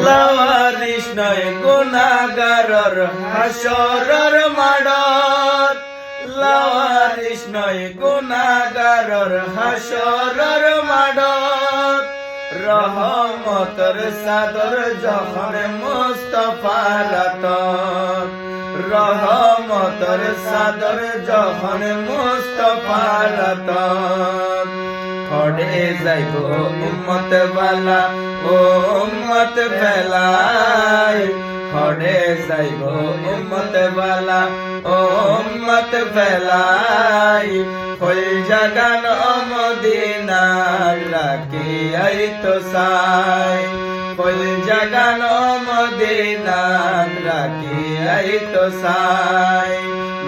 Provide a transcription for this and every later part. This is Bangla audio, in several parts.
লাওয়ারিস নয় গুনাহগারর হাসরর মাডত লাওয়ারিস নয় গুনাহগারর হাসরর মাডত রহমতর সাদর যখন মুস্তাফার রাতত রহমতর সাদর যখন মুস্তাফার রাতত খড়ে যাইব উম্মত বালা ও উম্মত ফেলাই খড়ে যাইব উম্মত বালা ও উম্মত ফেলাই ফুল জাগান মদিনা রাখি আই তো সাই ফুল জাগান মদিনা রাখি আই তো সাই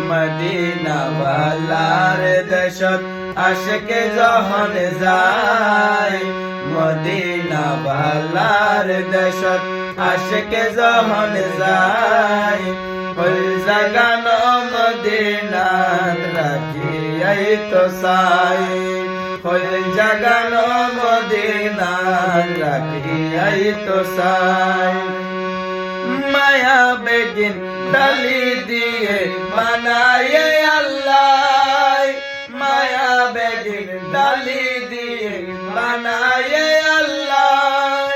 মদিনা বালার দেশত আশকে যখন যায় মদিনা বালার দেশত আশকে যখন যায় ফুল জাগান মদিনা রাখি আই তো সাই ফুল জাগান মদিনা রাখি আই তো সাই মায়া বেগিন ডালি দিয়ে বানায়ে আল্লাহ মায়া বেগিন ডালি দিয়ে বানায়ে আল্লাহ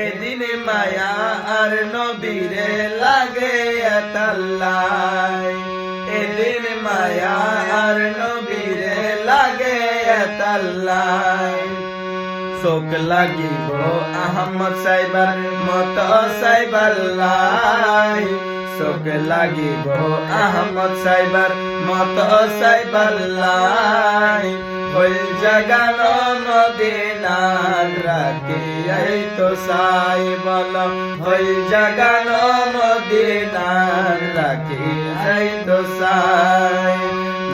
এদিন মায়া আর নবীরে লাগে এতাল্লাই এদিন মায়া আর নবীরে লাগে এতাল্লাই চোখ লাগিব আহমদ সাইবার মত সাইবাল্লাই চোখ লাগিব আহমদ সাইবার মত সাইবাল্লাই ফুল জাগান মদিনা রাখি আই তো সাই বল ফুল জাগান মদিনা রাখি আই তো সাই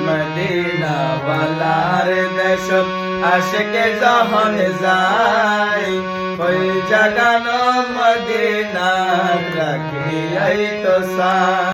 মদিনা বালার দেশত আশকে যখন যায় ফুল জাগান মদিনা রাখি আই তো সাই।